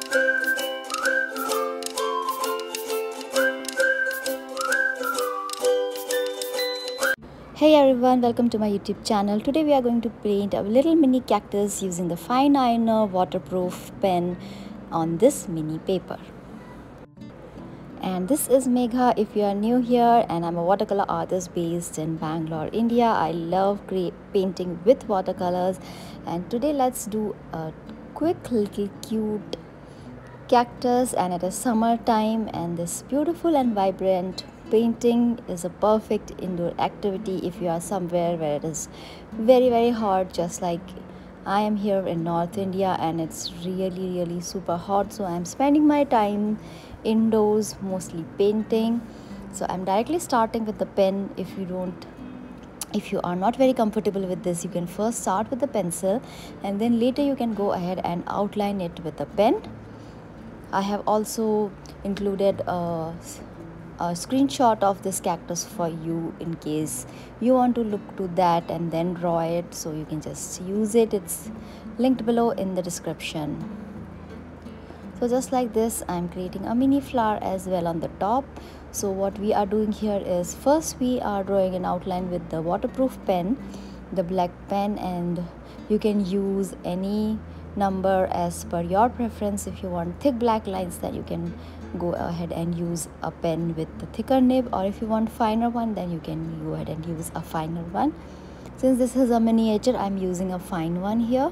Hey everyone, welcome to my YouTube channel. Today we are going to paint a little mini cactus using the fine liner waterproof pen on this mini paper. And this is Megha if you are new here, and I'm a watercolor artist based in Bangalore, India. I love painting with watercolors, and today let's do a quick little cute cactus, and it is summertime, and this beautiful and vibrant painting is a perfect indoor activity if you are somewhere where it is very hot, just like I am here in North India and it's really super hot. So I'm spending my time indoors mostly painting. So I'm directly starting with the pen. If you are not very comfortable with this, you can first start with the pencil and then later you can go ahead and outline it with the pen. I have also included a screenshot of this cactus for you in case you want to look to that and then draw it, so you can just use it. It's linked below in the description. So just like this, I'm creating a mini flower as well on the top. So what we are doing here is first we are drawing an outline with the waterproof pen, the black pen, and you can use any number as per your preference. If you want thick black lines, then you can go ahead and use a pen with the thicker nib, or if you want finer one, then you can go ahead and use a finer one. Since this is a miniature, I'm using a fine one here.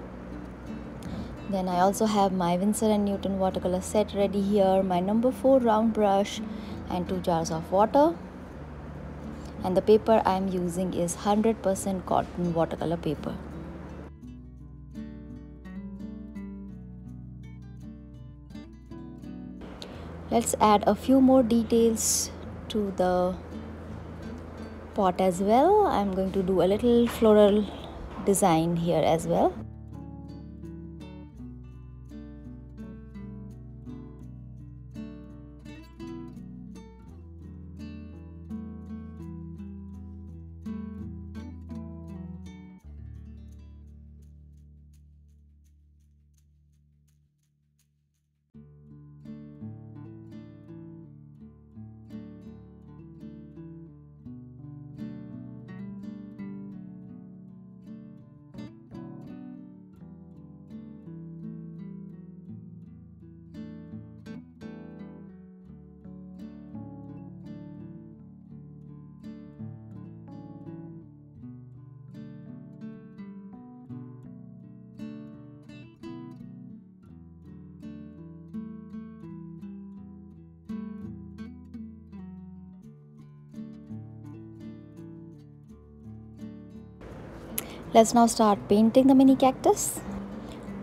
Then I also have my Winsor & Newton watercolor set ready here, my number 4 round brush and 2 jars of water. And the paper I'm using is 100% cotton watercolor paper. Let's add a few more details to the pot as well. I'm going to do a little floral design here as well. Let's now start painting the mini cactus.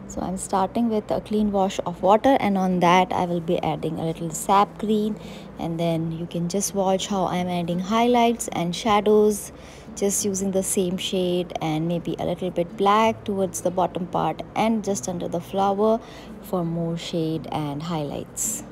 So I'm starting with a clean wash of water, and on that I will be adding a little sap green, and then you can just watch how I'm adding highlights and shadows just using the same shade, and maybe a little bit black towards the bottom part and just under the flower for more shade and highlights.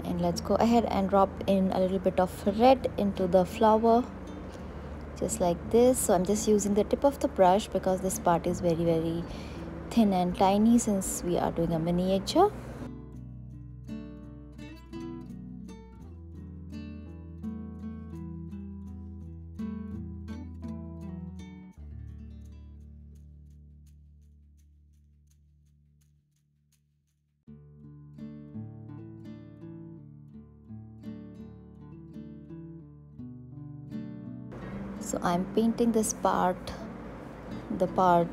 And let's go ahead and drop in a little bit of red into the flower, just like this. So I'm just using the tip of the brush because this part is very thin and tiny since we are doing a miniature. So I'm painting this part, the part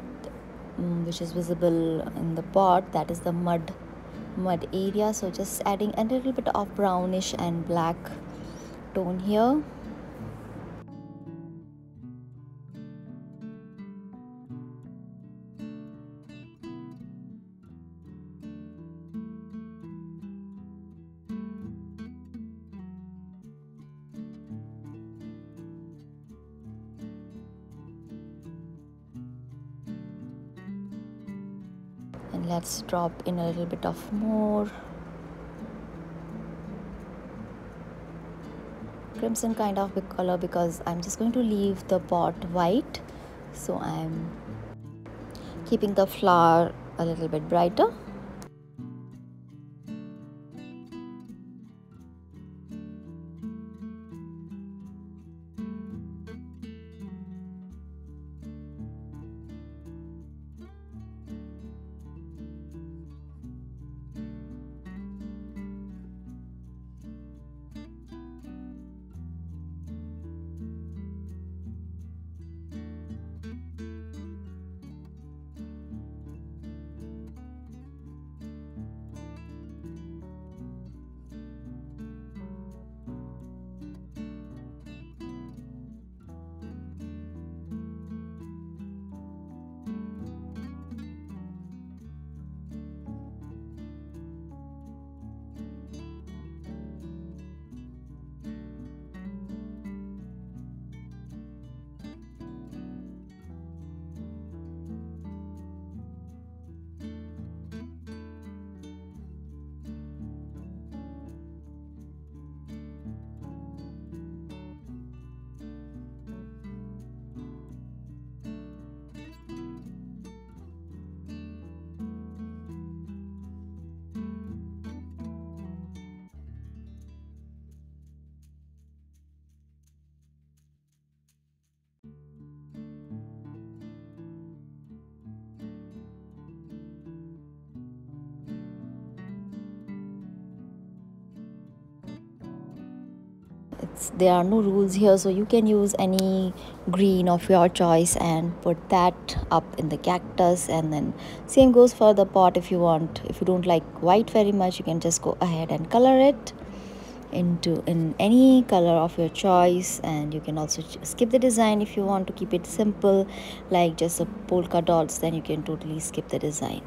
which is visible in the pot, that is the mud area. So just adding a little bit of brownish and black tone here. And let's drop in a little bit of more crimson kind of color, because I'm just going to leave the pot white. So I'm keeping the flower a little bit brighter. There are no rules here, so you can use any green of your choice and put that up in the cactus. And then same goes for the pot. If you don't like white very much, you can just go ahead and color it in any color of your choice. And you can also skip the design if you want to keep it simple, like just a polka dots. Then you can totally skip the design.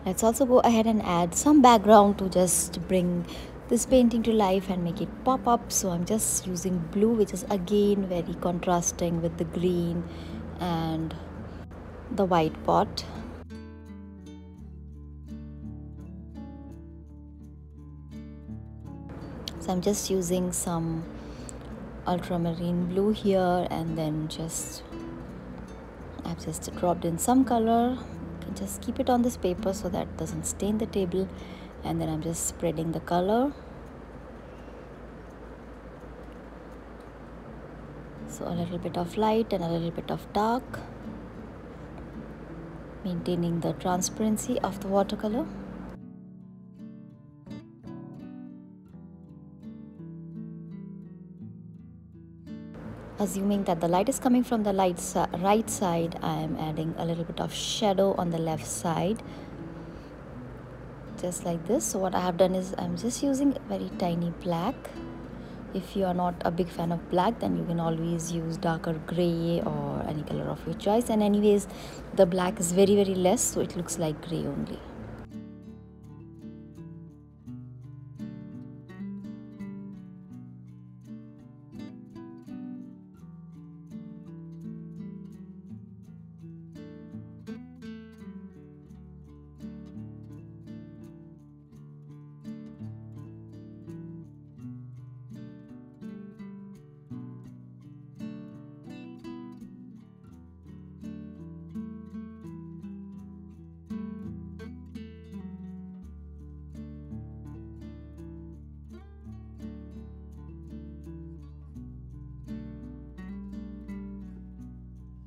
Let's also go ahead and add some background to just bring this painting to life and make it pop up. So I'm just using blue, which is again very contrasting with the green and the white pot. So I'm just using some ultramarine blue here, and then I've just dropped in some color. You can just keep it on this paper so that it doesn't stain the table. And then I'm just spreading the color. So a little bit of light and a little bit of dark, maintaining the transparency of the watercolor. assuming that the light is coming from the right side, I am adding a little bit of shadow on the left side, just like this. So what I have done is I'm just using very tiny black. If you are not a big fan of black, then you can always use darker gray or any color of your choice, and anyways the black is very less, so it looks like gray only.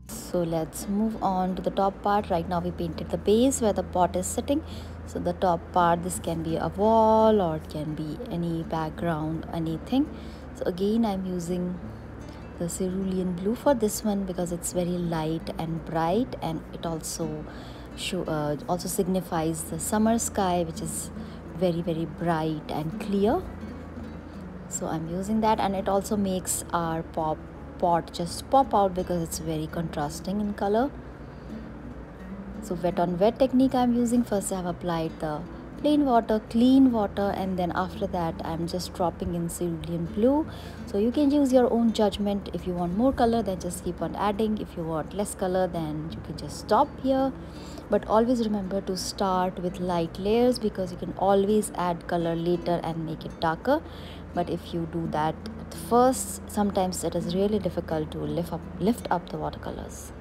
So let's move on to the top part. Right now we painted the base where the pot is sitting. So the top part, this can be a wall or it can be any background, anything. So again I'm using the cerulean blue for this one because it's very light and bright, and it also signifies the summer sky, which is very bright and clear. So I'm using that, and it also makes our pot just pop out because it's very contrasting in color. So wet on wet technique I'm using. First I have applied the plain water, clean water, and then after that I'm just dropping in cerulean blue. So you can use your own judgment. If you want more color, then just keep on adding. If you want less color, then you can just stop here. But always remember to start with light layers because you can always add color later and make it darker. But if you do that at first, sometimes it is really difficult to lift up the watercolors.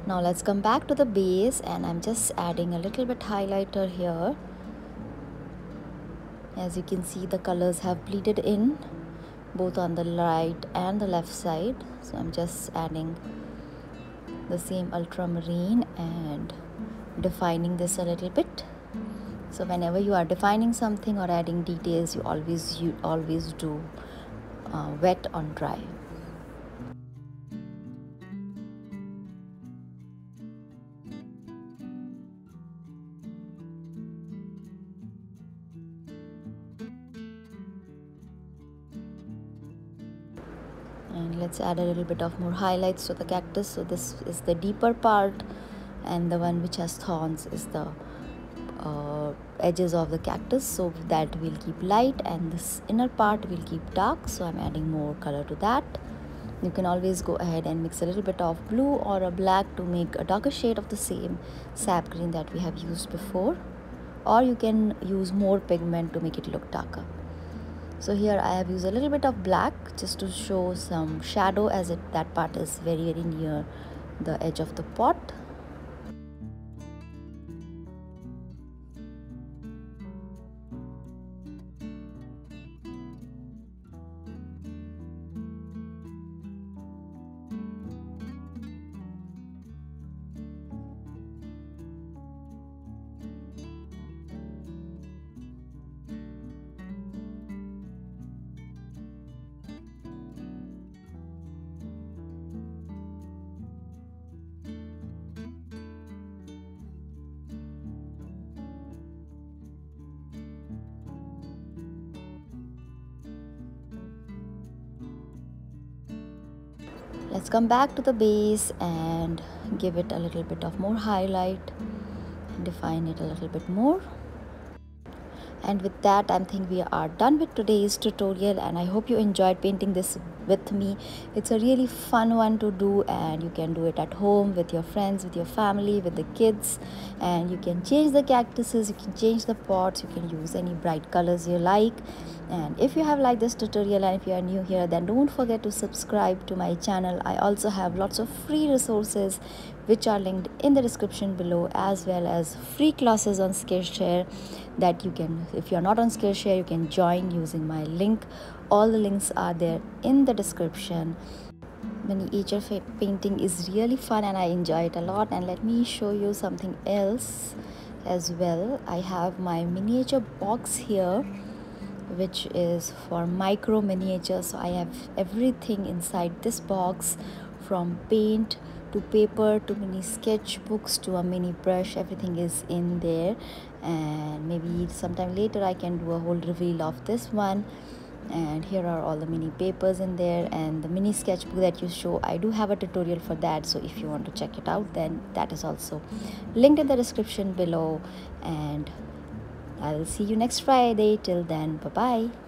Now let's come back to the base, and I'm just adding a little bit highlighter here. As you can see, the colors have bleeded in both on the right and the left side. So I'm just adding the same ultramarine and defining this a little bit. So whenever you are defining something or adding details, you always do wet on dry. And let's add a little bit of more highlights to the cactus. So this is the deeper part, and the one which has thorns is the edges of the cactus, so that will keep light, and this inner part will keep dark. So I'm adding more color to that. You can always go ahead and mix a little bit of blue or a black to make a darker shade of the same sap green that we have used before, or you can use more pigment to make it look darker. So here I have used a little bit of black just to show some shadow, as that part is very near the edge of the pot. Let's come back to the base and give it a little bit of more highlight and define it a little bit more. And with that, I think we are done with today's tutorial, and I hope you enjoyed painting this with me. It's a really fun one to do, and you can do it at home with your friends, with your family, with the kids, and you can change the cactuses, you can change the pots, you can use any bright colors you like. And if you have liked this tutorial and if you are new here, then don't forget to subscribe to my channel. I also have lots of free resources which are linked in the description below, as well as free classes on Skillshare that you can, if you are not on Skillshare, you can join using my link All the links are there in the description. Miniature painting is really fun and I enjoy it a lot. And let me show you something else as well. I have my miniature box here, which is for micro miniature. So I have everything inside this box, from paint to paper to mini sketchbooks to a mini brush. Everything is in there, and maybe sometime later I can do a whole reveal of this one. And here are all the mini papers in there, and the mini sketchbook that you show, I do have a tutorial for that, so if you want to check it out, then that is also linked in the description below. And I will see you next Friday. Till then, bye bye.